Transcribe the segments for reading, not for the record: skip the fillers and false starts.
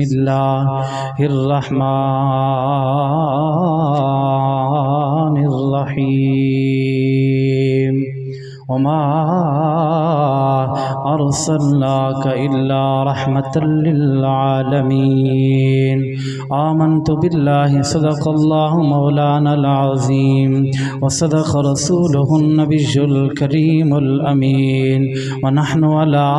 بسم اللہ الرحمن الرحیم وما ارسلناک الا رحمة للعالمین آمنت باللہ صدق اللہ مولانا العظیم وصدق رسولہ النبی الکریم الامین ونحن على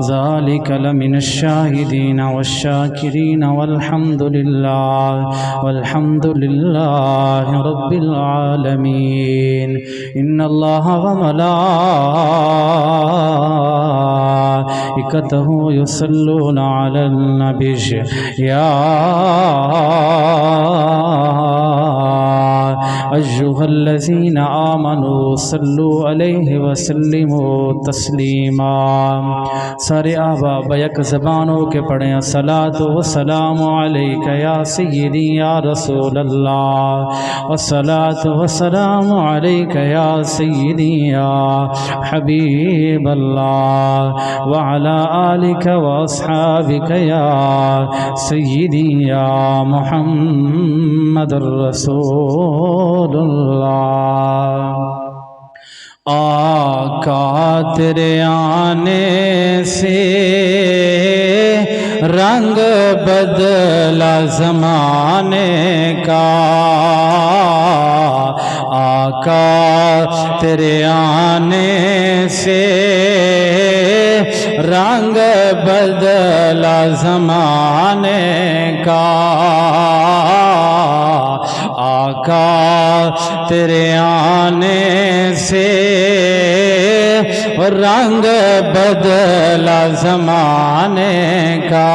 ذلك لمن الشاهدين والشاكرين والحمد لله رب العالمين إن الله وملائكته يصلون على النبي يا أيها الذين آمنوا صلوا عليه وسلموا تسلیما۔ سارے احباب بیک زبانوں کے پڑھیں الصلاۃ والسلام علیک یا سیدی یا رسول اللہ، والصلاۃ والسلام علیک یا سیدی یا حبیب اللہ، وعلی آلک واصحابک یا سیدی یا محمد الرسول اللہ۔ آقا تیرے آنے سے رنگ بدلا زمانے کا، آقا تیرے آنے سے رنگ بدلا زمانے کا، آقا تیرے آنے سے رنگ بدلا زمانے کا،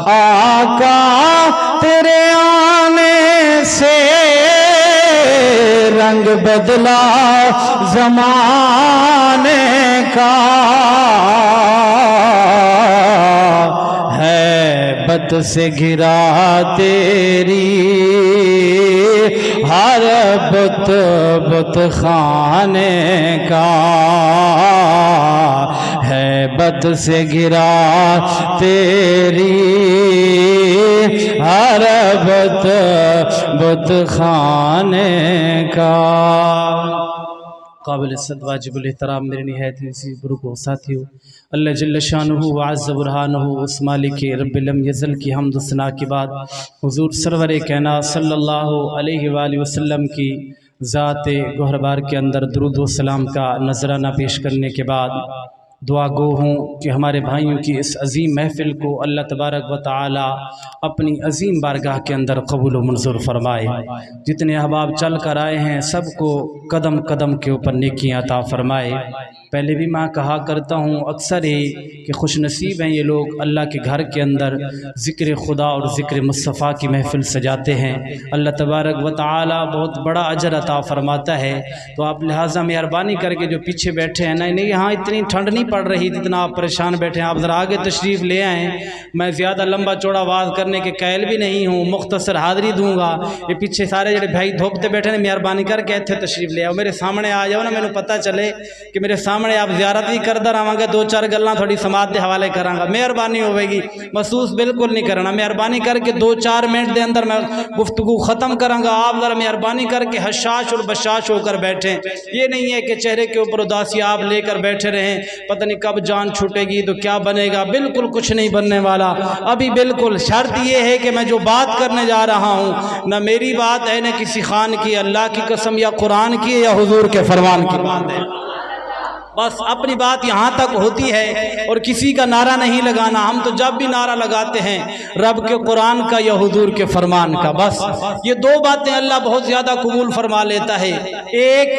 آقا تیرے آنے سے رنگ بدلا زمانے کا، ہیبت سے گھرا تیری ہر بت خانے کا، ہیبت سے گھرا تیری ہر بت خانے کا۔ قابل صد واجب الاحترام میرے نہایت عزیز بزرگوں ساتھیوں، اللہ جل شانہ وعز برہانہ اس مالک رب لم یزل کی حمد و ثنا کے بعد حضور سرور کائنات صلی اللہ علیہ وآلہ وسلم کی ذات گوہربار کے اندر درود و سلام کا نذرانہ پیش کرنے کے بعد دعا گو ہوں کہ ہمارے بھائیوں کی اس عظیم محفل کو اللہ تبارک و تعالی اپنی عظیم بارگاہ کے اندر قبول و منظور فرمائے۔ جتنے احباب چل کر آئے ہیں سب کو قدم قدم کے اوپر نیکیاں عطا فرمائے۔ پہلے بھی میں کہا کرتا ہوں اکثر ہی کہ خوش نصیب ہیں یہ لوگ اللہ کے گھر کے اندر ذکر خدا اور ذکر مصطفیٰ کی محفل سجاتے ہیں، اللہ تبارک و تعالی بہت بڑا اجر عطا فرماتا ہے۔ تو آپ لہٰذا مہربانی کر کے جو پیچھے بیٹھے ہیں نہیں یہاں اتنی ٹھنڈ نہیں پڑ رہی جتنا آپ پریشان بیٹھے ہیں، آپ ذرا آگے تشریف لے آئیں۔ میں زیادہ لمبا چوڑا واز کرنے کے قائل بھی نہیں ہوں، مختصر حاضری دوں گا۔ یہ پیچھے سارے جڑے بھائی دھوپتے بیٹھے ہیں مہربانی کر کے ایتھے تشریف لے آؤ، میرے سامنے آ جاؤ نا، مینوں پتہ چلے کہ میرے سامنے آپ زیارت بھی کردا رہاں گے، دو چار گلاں تھوڑی سماعت دے حوالے کراں گا، مہربانی ہوے گی، محسوس بالکل نہیں کرنا۔ مہربانی کر کے 2-4 منٹ دے اندر میں گفتگو ختم کراں گا، آپ ذرا مہربانی کر کے حشاش اور بشاش ہو کر بیٹھیں۔ یہ نہیں ہے کہ چہرے کے اوپر اداسی آپ لے کر بیٹھے رہیں، پتہ نہیں کب جان چھوٹے گی تو کیا بنے گا، بالکل کچھ نہیں بننے والا ابھی۔ بالکل شرط یہ ہے کہ میں جو بات کرنے جا رہا ہوں نہ میری بات ہے نہ کسی خان کی، اللہ کی قسم یا قرآن کی یا حضور کے فرمان کی بات ہے۔ بس اپنی بات یہاں تک ہوتی ہے اور کسی کا نعرہ نہیں لگانا۔ ہم تو جب بھی نعرہ لگاتے ہیں رب کے قرآن کا یا حضور کے فرمان کا، بس یہ دو باتیں اللہ بہت زیادہ قبول فرما لیتا ہے۔ ایک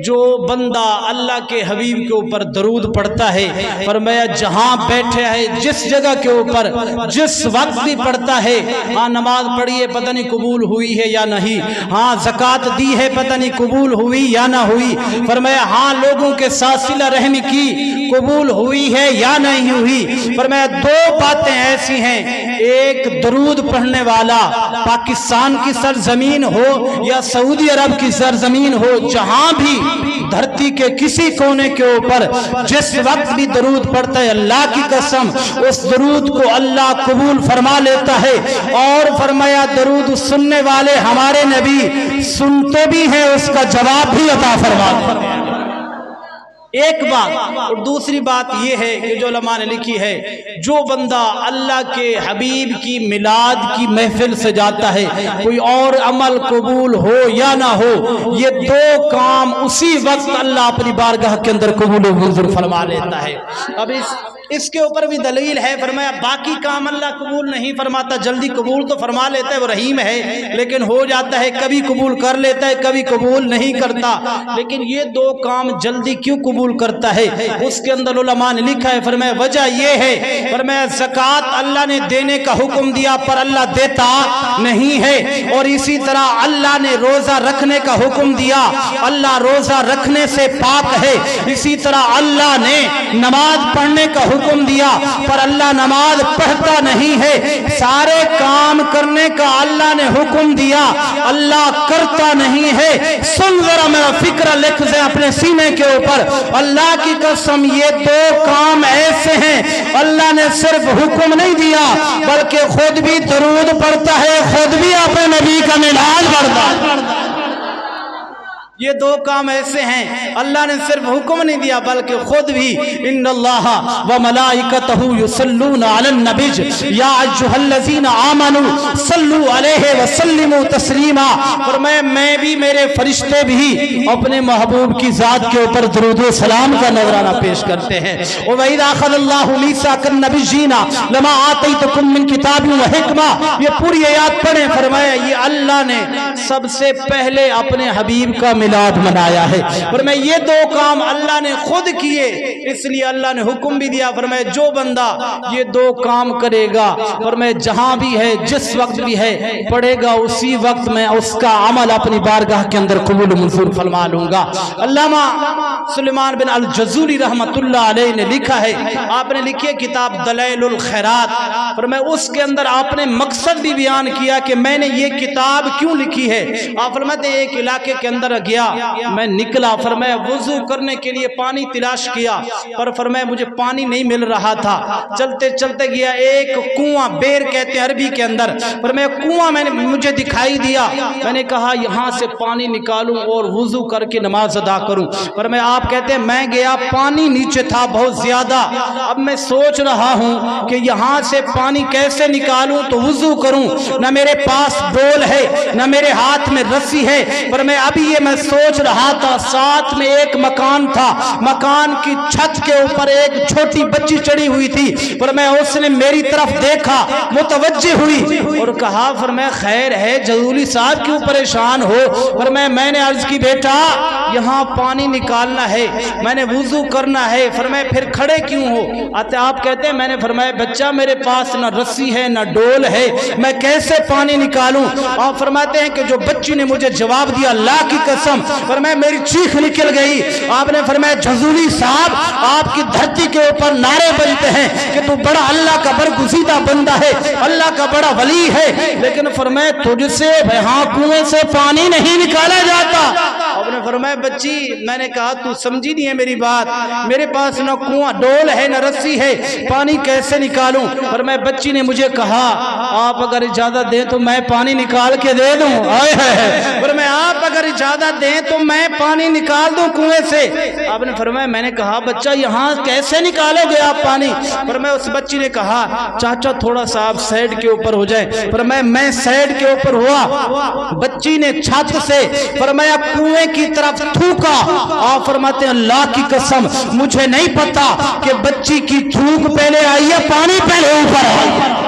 جو بندہ اللہ کے حبیب کے اوپر درود پڑھتا ہے، فرمایا جہاں بیٹھے ہے جس جگہ کے اوپر جس وقت بھی پڑھتا ہے، ہاں نماز پڑھی ہے پتہ نہیں قبول ہوئی ہے یا نہیں، ہاں زکوٰۃ دی ہے پتہ نہیں قبول ہوئی یا نہ ہوئی، فرمایا ہاں لوگوں کے ساتھ صلہ رحمی کی قبول ہوئی ہے یا نہیں ہوئی؟ فرمایا دو باتیں ایسی ہیں، ایک درود پڑھنے والا پاکستان کی سرزمین ہو یا سعودی عرب کی سرزمین ہو، جہاں بھی دھرتی کے کسی کونے کے اوپر جس وقت بھی درود پڑھتا ہے، اللہ کی قسم اس درود کو اللہ قبول فرما لیتا ہے۔ اور فرمایا درود سننے والے ہمارے نبی سنتے بھی ہیں، اس کا جواب بھی عطا فرماتے ہیں۔ ایک بات، اور دوسری بات یہ ہے کہ جو علماء نے لکھی ہے، جو بندہ اللہ کے حبیب کی میلاد کی محفل سے جاتا ہے، کوئی اور عمل قبول ہو یا نہ ہو، یہ دو کام اسی وقت اللہ اپنی بارگاہ کے اندر قبول و منظور فرما لیتا ہے۔ اب اس کے اوپر بھی دلیل ہے، فرمایا باقی کام اللہ قبول نہیں فرماتا، جلدی قبول تو فرما لیتا ہے، وہ رحیم ہے، لیکن ہو جاتا ہے کبھی قبول کر لیتا ہے کبھی قبول نہیں کرتا، لیکن یہ دو کام جلدی کیوں قبول کرتا ہے؟ اس کے اندر علماء نے لکھا ہے، فرمایا وجہ یہ ہے، فرمایا زکوٰۃ اللہ نے دینے کا حکم دیا پر اللہ دیتا نہیں ہے، اور اسی طرح اللہ نے روزہ رکھنے کا حکم دیا، اللہ روزہ رکھنے سے پاک ہے، اسی طرح اللہ نے نماز پڑھنے کا حکم دیا پر اللہ نماز پڑھتا نہیں ہے، سارے کام کرنے کا اللہ نے حکم دیا، اللہ کرتا نہیں ہے۔ سن ذرا میرا فکر لکھ دیں اپنے سینے کے اوپر، اللہ کی قسم یہ دو کام ایسے ہیں اللہ نے صرف حکم نہیں دیا بلکہ خود بھی درود پڑھتا ہے، خود بھی اپنے نبی کا میلاد پڑھتا ہے۔ یہ دو کام ایسے ہیں اللہ نے صرف حکم نہیں دیا بلکہ خود بھی، ان اللہ وملائکتہ یصلون علی النبی یا ایھا الذین آمنوا صلوا علیہ وسلموا تسلیما، فرمایا میں بھی میرے فرشتے بھی اپنے محبوب کی ذات کے اوپر درود و سلام کا نذرانہ پیش کرتے ہیں۔ وَإِذَا أَخَذَ اللَّهُ مِيثَاقَ النَّبِيِّينَ لَمَا آتَيْتُكُم مِّن کِتَابٍ وَحِکْمَةٍ، یہ پوری آیات پڑھیں، فرمایا یہ اللہ نے سب سے پہلے اپنے حبیب کا میلاد منایا ہے، فرمایا یہ دو کام اللہ نے خود کیے، اس لیے اللہ نے حکم بھی دیا، فرمایا جو بندہ یہ دو کام کرے گا، فرمایا جہاں بھی ہے جس وقت بھی ہے پڑھے گا، اسی وقت میں اس کا عمل اپنی بارگاہ کے اندر قبول منظور فرما لوں گا۔ علامہ سلیمان بن الجزوری رحمت اللہ علیہ نے لکھا ہے، آپ نے لکھی ہے کتاب دلائل الخیرات، فرمایا اس کے اندر آپ نے مقصد بھی بیان کیا کہ میں نے یہ کتاب کیوں لکھی ہے۔ آپ فرماتے ہیں ایک علاقے کے اندر گیا، میں نکلا، فرمایا وضو کرنے کے لیے پانی تلاش کیا پر فرمایا مجھے پانی نہیں مل رہا تھا، چلتے چلتے گیا ایک کنواں، بیر کہتے ہیں عربی کے اندر، فرمایا کنواں مجھے دکھائی دیا، میں نے کہا یہاں سے پانی نکالوں اور وضو کر کے نماز ادا کروں، فرمایا آپ کہتے ہیں میں گیا، پانی نیچے تھا بہت زیادہ، اب میں سوچ رہا ہوں کہ یہاں سے پانی کیسے نکالوں تو وضو کروں، نہ میرے پاس ڈول ہے نہ میرے ہاتھ میں رسی ہے، فرمایا ابھی یہ میں سوچ رہا تھا، ساتھ میں ایک مکان تھا، مکان کی چھت کے اوپر ایک چھوٹی بچی چڑھی ہوئی تھی، فرمایا اس نے میری طرف دیکھا، متوجہ ہوئی اور کہا، فرمایا خیر ہے جزولی صاحب کیوں پریشان ہو؟ فرمایا میں نے عرض کی بیٹا یہاں پانی نکالنا ہے، میں نے وضو کرنا ہے، فرمایا پھر کھڑے کیوں ہو؟ آپ کہتے ہیں میں نے فرمایا بچہ میرے پاس نہ رسی ہے نہ ڈول ہے، میں کیسے پانی نکالوں؟ آپ فرماتے ہیں کہ جو بچی نے مجھے جواب دیا، اللہ کی قسم فرمایا میری چیخ نکل گئی، آپ نے فرمایا جزولی صاحب آپ کی دھرتی کے اوپر نعرے بجتے ہیں کہ تو بڑا اللہ کا برگزیدہ بندہ ہے، اللہ کا بڑا ولی ہے، لیکن فرمایا تجھ سے یہاں کنویں سے پانی نہیں نکالا جاتا۔ آپ نے فرمایا بچی میں نے کہا تو سمجھی نہیں ہے میری بات، میرے پاس نہ کنواں ڈول ہے نہ رسی ہے، پانی کیسے نکالوں؟ فرمایا بچی نے مجھے کہا آپ اگر اجازت دیں تو میں پانی نکال کے دے دوں، فرمایا آپ اگر اجازت دیں تو میں پانی نکال دوں کنویں سے۔ آپ نے فرمایا میں نے کہا بچہ یہاں کیسے نکالو گے آپ پانی؟ فرمایا اس بچی نے کہا چاچا تھوڑا سا آپ سائڈ کے اوپر ہو جائیں، فرمایا میں سائڈ کے اوپر ہوا، بچی نے چھت سے فرمایا کنویں کی طرف تھوکا، آپ فرماتے ہیں اللہ کی قسم مجھے نہیں پتا کہ بچی کی تھوک پہلے آئی ہے پانی پہلے اوپر آئی ہے۔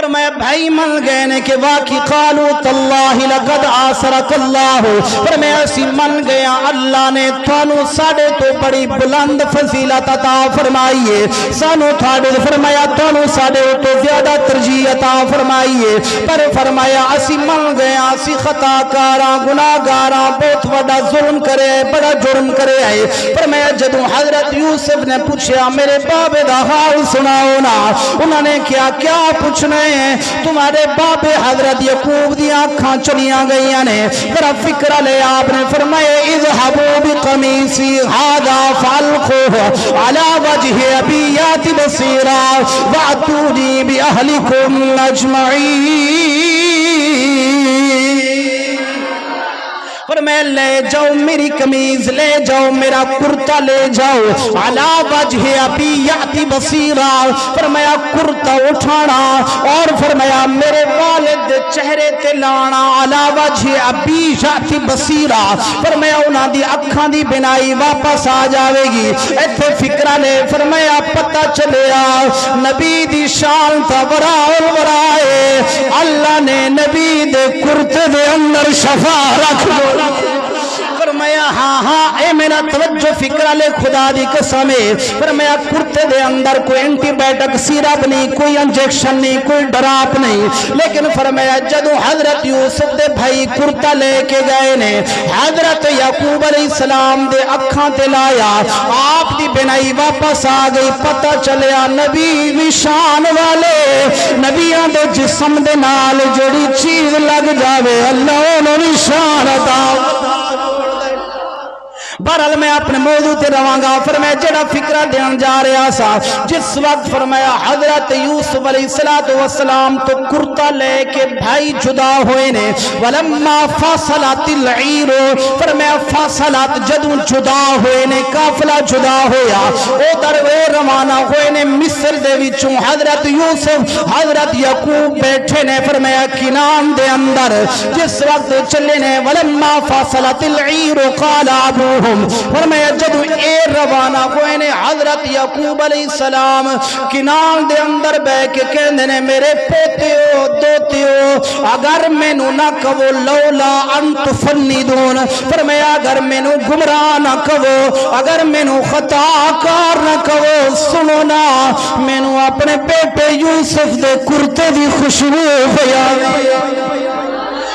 فرمایا بھائی من گئے نے کہ واقعی قالو تاللہ لقد آسرک اللہ، فرمایا اسی من گیا اللہ نے تھانو ساڑے تو بڑی بلند فضیلت عطا فرمائیے، سانو تھاڑے فرمایا تھانو ساڑے تو زیادہ ترجیح عطا فرمائیے، پر فرمایا اسی من گیا اسی خطا کاراں گناہ گاراں بہت بڑا ظلم کرے بڑا جرم کرے آئے۔ فرمایا جدوں حضرت یوسف نے پوچھا میرے بابے دا حال سناؤ نا، انہوں نے کیا پوچھنے ہیں؟ تمہارے باپ حضرت یعقوب دی آنکھاں چلیاں گئیاں نے، ذرا فکر لے آپ نے فرمایا اذهبوا بقمیصی ھذا فالقوہ علی وجہ ابی یات بصیرا واتونی باہلکم اجمعین۔ فرمایا لے جاؤ میری قمیض لے جاؤ میرا کرتا لے جاؤ علی وجہ ابی یاتی بصیرا، فرمایا کرتا اٹھانا اور فرمایا میرے والد چہرے تے لانا علی وجہ ابی یاتی بصیرا، فرمایا انہاں دی اکھاں دی بینائی واپس آ جاوے گی۔ ایتھے فکرہ لے فرمایا پتہ چلیا نبی دی شان تا وراء الورائے، اللہ نے نبی دے کرتے دے اندر شفا رکھ دو۔ فرمایا ہاں اے میرا توجہ فکرہ لے خدا دی قسم ہے، فرمایا کرتے دے اندر کوئی اینٹی بائیوٹک سیرپ نہیں، کوئی انجیکشن نہیں، کوئی ڈراپ نہیں، لیکن فرمایا جدو حضرت یوسف دے بھائی کرتا لے کے گئے نے حضرت یعقوب علیہ السلام دے اکھاں تے لایا، آپ دی بینائی واپس آ گئی، پتہ چلیا نبی وشان والے نبیاں دے جسم دے نال جڑی چیز لگ جاوے اللہ انہوں نشان عطا۔ بہرحال میں اپنے موضوع تے رواں گا۔ فرمایا جڑا فکرہ دیان جا رہا سا جس وقت فرمایا حضرت یوسف علیہ السلام تو کرتا لے کے بھائی جدا ہوئے نے، ولما فاصلات العیر، فرمایا فاصلات جدوں جدا ہوئے نے قافلہ جدا ہویا ادھر وہ روانہ ہوئے نے مصر دے وچوں، حضرت یوسف حضرت یعقوب بیٹھے نے فرمایا کنان دے اندر، جس وقت چلے نے ولما فاصلات العیر قال ابوہم، فرمایا جدو اے روانہ ہوئے نے حضرت یعقوب علیہ السلام کنان دے اندر بے کے کہندے نے میرے پوتیو دوتیو اگر میں نو نہ کہو لولا ان تفندون، فرمایا اگر میں نو گمراہ نہ کہو اگر میں نو خطا کار نہ کہو، سنو نا میں نو اپنے بیٹے یوسف دے کرتے دی خوشبو بیان،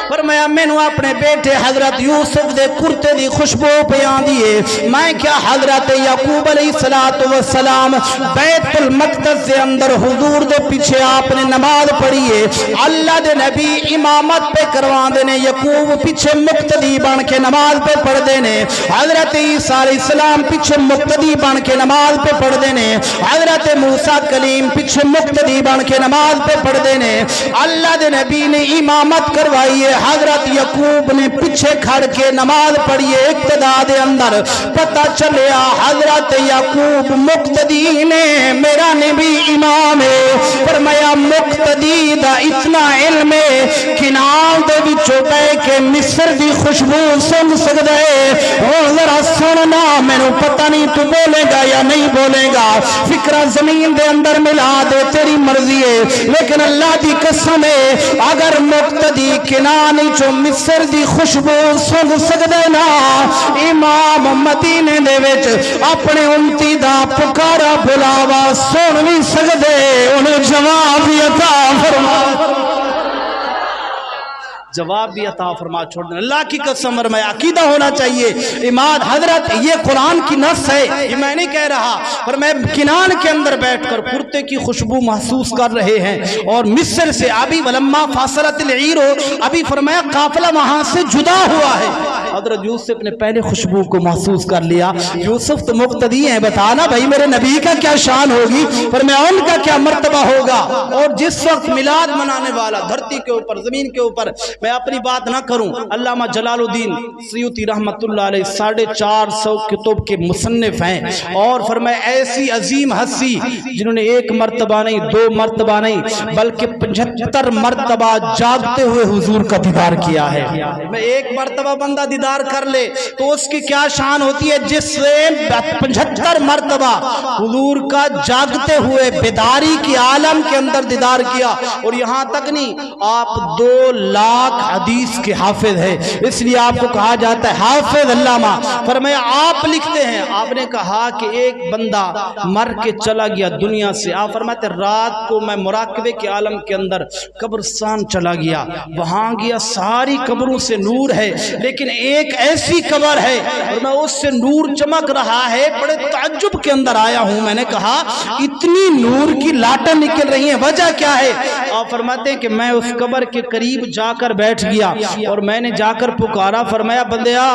فرمایا میں نو اپنے بیٹے حضرت یوسف دے کرتے دی خوشبو بیان دیئے، میں کیا حضرت یعقوب علیہ السلام بیت المقدس دے اندر حضور دے پیچھے آپ نے نماز پڑھیے، اللہ دے نبی امامت پہ کروان دینے، یعقوب پیچھے مقتدی بن کے نماز پہ پڑھ دینے، حضرت عیسیٰ علیہ السلام پیچھے مقتدی بن کے نماز پہ پڑھ دینے، حضرت موسیٰ کلیم پیچھے مقتدی بن کے نماز پہ پڑھ دینے، اللہ دے نبی نے امامت کروائیے، حضرت یعقوب نے پیچھے کھڑ کے نماز پڑھیے اقتدا دے اندر، پتہ چلیا حضرت یعقوب مقتدی نے میرا نبی امام ہے، فرمایا مقتدی دا اتنا علم ہے کنان دے وچوں بے کے مصر دی خوشبو سن سکدا ہے، اور ذرا سننا مینوں پتہ نہیں تو بولے گا یا نہیں بولے گا، فکرہ زمین دے اندر ملا دے تیری مرضی ہے، لیکن اللہ دی قسم ہے اگر مقتدی کنان جو مصر دی خوشبو سن سکدے نا، امام مدینے دے وچ اپنے امتی دا پکارا بلاوا سن بھی سکدے، انہیں جواب عطا فرما، جواب بھی عطا فرما چھوڑ دینا۔ اللہ کی قسم میں عقیدہ ہونا چاہیے اماد حضرت، یہ قرآن کی نص ہے، یہ میں نہیں کہہ رہا، پر میں کنان کے اندر بیٹھ کر کرتے کی خوشبو محسوس کر رہے ہیں، اور مصر سے ابھی ولما فاصلت العیر، ابھی فرمایا قافلہ وہاں سے جدا ہوا ہے، حضرت یوسف نے پہلے خوشبو کو محسوس کر لیا، یوسف تو مقتدی ہیں، بتانا بھائی میرے نبی کا کیا شان ہوگی، فرمایا ان کا کیا مرتبہ ہوگا، اور جس وقت میلاد منانے والا دھرتی کے اوپر زمین کے اوپر، میں اپنی بات نہ کروں، علامہ جلال الدین سیوطی رحمت اللہ علیہ 450 کتب کے مصنف ہیں، اور فرمایا ایسی عظیم ہستی جنہوں نے ایک مرتبہ نہیں، دو مرتبہ نہیں، بلکہ 75 مرتبہ جاگتے ہوئے حضور کا دیدار کیا ہے، میں ایک مرتبہ بندہ دیدار دیدار کر لے تو اس کی کیا شان ہوتی ہے، جس سے 75 مرتبہ حضور کا جاگتے ہوئے بیداری کی عالم کے اندر دیدار کیا، اور یہاں تک نہیں، آپ 2 لاکھ حدیث کے حافظ ہے، اس لیے آپ کو کہا جاتا ہے حافظ علامہ۔ فرمایا آپ لکھتے ہیں، آپ نے کہا کہ ایک بندہ مر کے چلا گیا دنیا سے، آپ فرماتے رات کو میں مراقبے کے عالم کے اندر قبرستان چلا گیا، وہاں گیا ساری قبروں سے نور ہے، لیکن ایک ایسی قبر ہے اور میں اس سے نور چمک رہا ہے، بڑے تعجب کے اندر آیا ہوں۔ میں نے کہا اتنی نور کی لاٹیں نکل رہی ہیں، وجہ کیا ہے؟ آپ فرماتے ہیں کہ میں اس قبر کے قریب جا کر بیٹھ گیا اور میں نے جا کر پکارا، فرمایا بندیا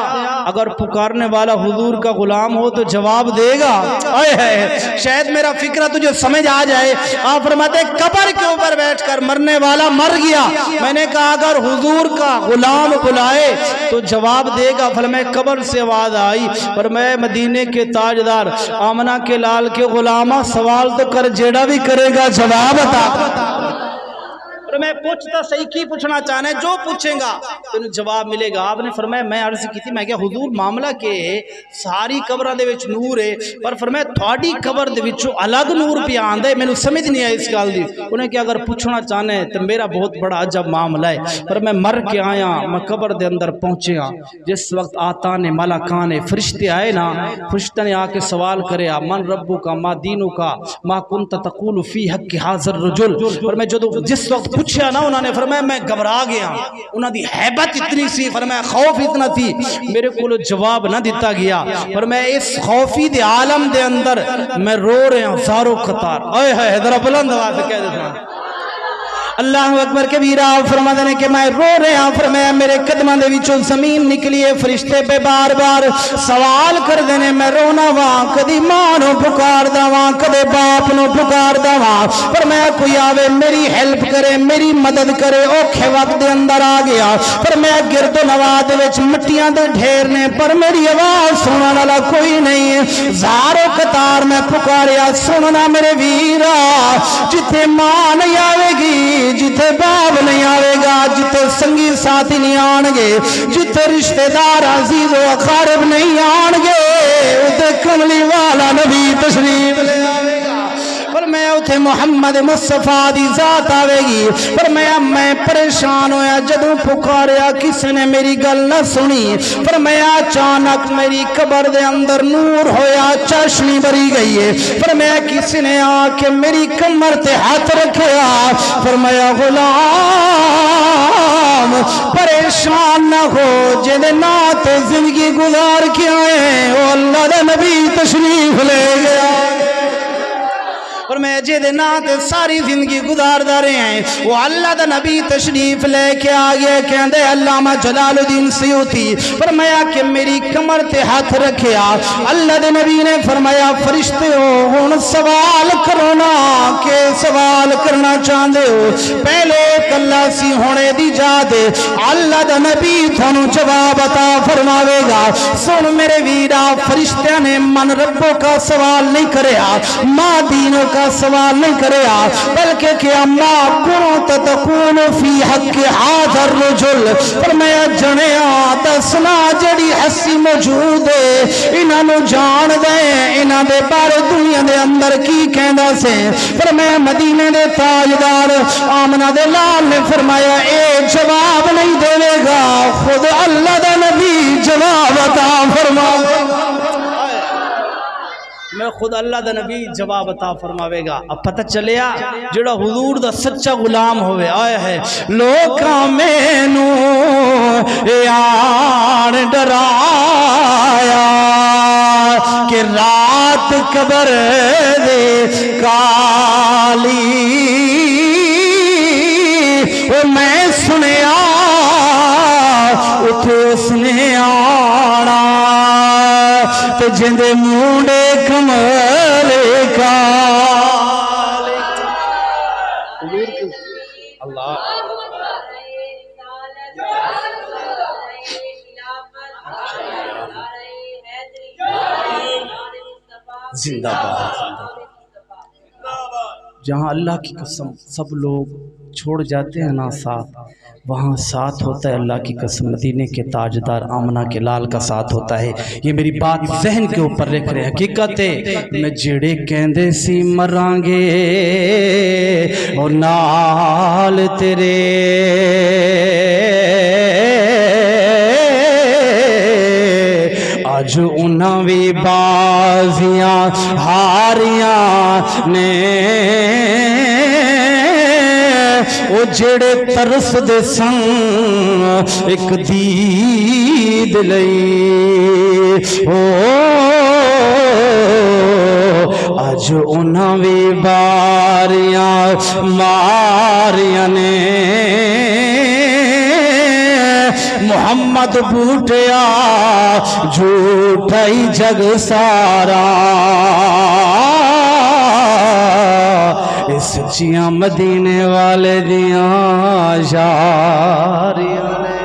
اگر پکارنے والا حضور کا غلام ہو تو جواب دے گا، شاید میرا فکرہ تجھے سمجھ آ جائے۔ آپ فرماتے ہیں قبر کے اوپر بیٹھ کر مرنے والا مر گیا، میں نے کہا اگر حضور کا غلام بلائے تو جواب دے گا۔ فرمایا قبر سے آواز آئی، فرمایا مدینے کے تاجدار آمنہ کے لال کے غلامہ سوال تو کر، جیڑا بھی کرے گا جواب عطا۔ میں پوچھتا صحیح کی پوچھنا چاہنا ہے، جو پوچھیں گا تینوں جواب ملے گا۔ آپ نے فرمایا میں عرض کی تھی، میں کہا حضور معاملہ کے ساری قبراں دے وچ نور ہے، پر فرمایا تھوڑی قبر دے وچوں الگ نور پہ آندا ہے، مینوں سمجھ نہیں آئی اس گل دی۔ انہیں کہ اگر پوچھنا چاہنا ہے تو میرا بہت بڑا عجب معاملہ ہے، پر میں مر کے آیا، میں قبر دے اندر پہنچیا، جس وقت آتا نے ملکان نے فرشتے آئے نا، فرشتے نے آ کے سوال کرے من ربو کا ما دینو کا ما کنت تقول فی حق حاضر رجل، اور میں جس وقت پوچھا نا انہوں نے فرمایا میں گھبرا گیا، انہوں دی حیبت اتنی سی، فرمایا خوف اتنا تھی، میرے کو جواب نہ دیتا گیا، فرمایا اس خوفی دے عالم دے اندر میں رو رہے ہیں ہزاروں قطار، اے ہے ذرا بلند آواز سے کہہ دیتا ہوں اللہ اکبر کبیرہ۔ فرماتے ہیں کہ میں رو رہا، فرمایا میرے قدموں دے وچوں زمین نکلی ہے، فرشتے پہ بار بار سوال کر دینے، میں رونا وا، کدی ماں نو پکار دا وا، کدے باپ نو پکار دا وا، فرمایا کوئی آوے میری ہیلپ کرے، میری مدد کرے، اوکھے وقت دے اندر آ گیا، فرمایا گرد و نواح دے وچ مٹیاں دے ڈھیر نے، پر میری آواز سنن والا کوئی نہیں ہے، ہزاروں قطار میں پکاریا، سننا میرے ویرا، جتھے ماں نہیں آوے گی، جتے باپ نہیں آئے گا، جتے سنگی ساتھی نہیں آنگے، جتے رشتہ دار عزیز و اقارب نہیں آنگے، اتے کملی والا نبی تشریف لے آئے گا، فرمایا اتھے محمد مصطفیٰ دی ذات آوے گی، فرمایا میں پریشان ہویا، جدوں پکاریا کسی نے میری گل نہ سنی، فرمایا اچانک میری قبر دے اندر نور ہویا، چاشنی بری گئی ہے، فرمایا کسی نے آ کے میری کمر تے ہاتھ رکھیا، فرمایا غلام پریشان نہ ہو، جدے نات زندگی گزار کے آئے وہ اللہ دا نبی تشریف لے گیا، فرمایا جے نات ساری زندگی گزار دا رہے ہیں وہ اللہ دا نبی تشریف لے کے آگئے، کہندے علامہ جلال الدین سیوطی فرمایا کہ میری کمر تے ہاتھ رکھیا، اللہ دے نبی نے فرمایا فرشتے ہو ہن سوال کرو نا، کہ سوال کرنا چاہندے ہو، پہلے کلا سی ہونے دی جا دے، اللہ دا نبی تھانوں جواب عطا فرماوے گا۔ سن میرے ویرا، فرشتیاں نے من ربوں کا سوال نہیں کریا، ماں دینوں کا سوال نہیں کریا، بلکہ کہ اما کنت تقول فی حق ھذا الرجل، فرمایا جنیا دسنا جڑی ہستی موجود ہے انہاں نو جان دے، انہاں دے بارے دنیا دے اندر کی کہندا سے، فرمایا مدینے دے تاجدار آمنہ دے لال نے فرمایا اے جواب نہیں دے گا، خود اللہ دا نبی جواب عطا فرماوے گا، میں خود اللہ دا نبی جواب عطا فرماوے گا۔ اب پتہ چلیا جڑا حضور دا سچا غلام ہوئے آیا ہے، لوکاں مینوں یار ڈرایا کہ رات قبر دے کالی، او میں سنیا اٹھے اس نے آنا تے جندے مونڈے کملے کا، اللہ زندہ باد۔ جہاں اللہ کی قسم سب لوگ چھوڑ جاتے ہیں نا ساتھ، وہاں ساتھ ہوتا ہے اللہ کی قسم مدینے کے تاجدار آمنہ کے لال کا ساتھ ہوتا ہے۔ یہ میری بات ذہن کے اوپر رکھ رہے، حقیقت ہے میں جڑے کہندے سی مرانگے اور نال تیرے آج انہاں بھی بازیاں ہاریاں نے او جڑے ترس دے سن ایک دید لئی او آج انہاں بھی باریاں ماریاں نے محمد بوٹیا جھوٹا ہی جگ سارا اس چیاں مدینے والے دیاں یاریاں نے۔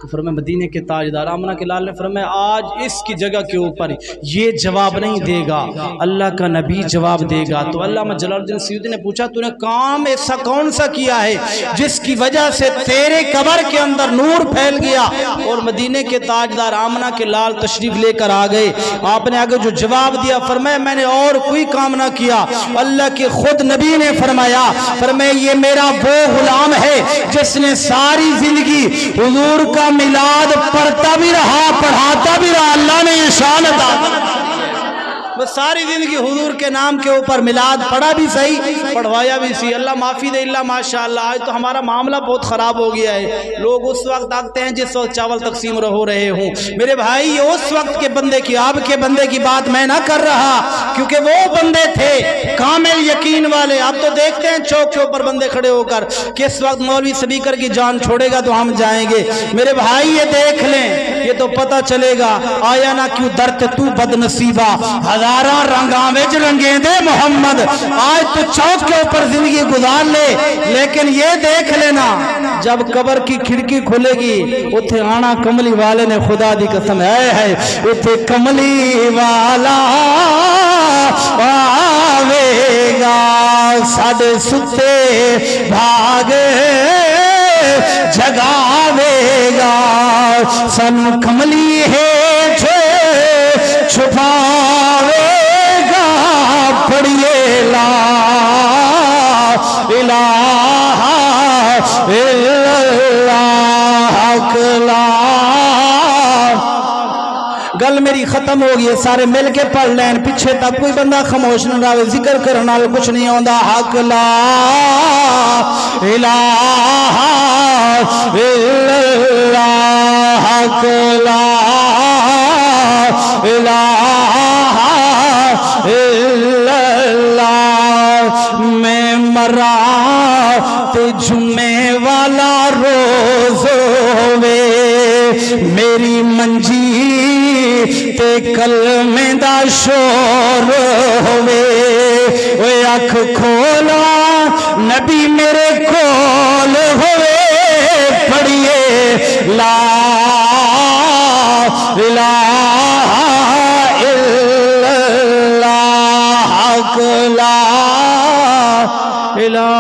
تو فرمایا مدینے کے تاجدار آمنہ کے لال نے فرمایا آج اس کی جگہ کے اوپر یہ جواب نہیں دے گا، اللہ کا نبی جواب دے گا۔ تو علامہ جلال الدین سیوطی نے پوچھا تو نے کام ایسا کون سا کیا ہے جس کی وجہ سے تیرے قبر کے اندر نور پھیل گیا اور مدینے کے تاجدار آمنہ کے لال تشریف لے کر آ گئے؟ آپ نے آگے جو جواب دیا فرمایا میں نے اور کوئی کام نہ کیا، اللہ کے خود نبی نے فرمایا یہ میرا وہ غلام ہے جس نے ساری زندگی حضور کا میلاد پڑھتا بھی رہا پڑھاتا بھی رہا، اللہ نے یہ شان عطا بس ساری زندگی حضور کے نام کے اوپر میلاد پڑھا بھی صحیح پڑھوایا بھی صحیح، اللہ معافی دے اللہ ماشاءاللہ۔ آج تو ہمارا معاملہ بہت خراب ہو گیا ہے، لوگ اس وقت آتے ہیں جس وقت چاول تقسیم ہو رہے ہوں۔ میرے بھائی یہ اس وقت کے بندے کی آپ کے بندے کی بات میں نہ کر رہا، کیونکہ وہ بندے تھے کامل یقین والے۔ آپ تو دیکھتے ہیں چوک کے اوپر بندے کھڑے ہو کر کہ اس وقت مولوی سپیکر کی جان چھوڑے گا تو ہم جائیں گے۔ میرے بھائی یہ دیکھ لیں، یہ تو پتہ چلے گا آیا نہ کیوں درد تو بد نصیبہ ہزاراں رنگاں وچ رنگیں دے محمد۔ آج تو چوک کے اوپر زندگی گزار لے، لیکن یہ دیکھ لینا جب قبر کی کھڑکی کھلے گی اتھے آنا کملی والے نے خدا دی قسم ہے اتھے کملی والا آوے گا ساڈے ستے بھاگے جگاوے گا سنو کملی ہے چھپاوے گا پڑھیے لا الہ الا اللہ لا۔ گل میری ختم ہو گئی ہے، سارے مل کے پڑھ لین، پیچھے تک کوئی بندہ خاموش نہ رہے، ذکر کرنا کچھ نہیں ہوندا۔ حق لا الہ الا اللہ حق لا الہ الا اللہ۔ میں مرا تے جمعے والا روز ہووے میری منجی تے کلمے دا شور ہووے، اوے اکھ کھولا نبی میرے کول ہووے پڑھیے لا الہ الا اللہ حق لا الہ۔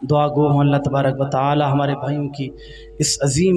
دعا گو ہوں اللہ تبارک و تعالی ہمارے بھائیوں کی اس عظیم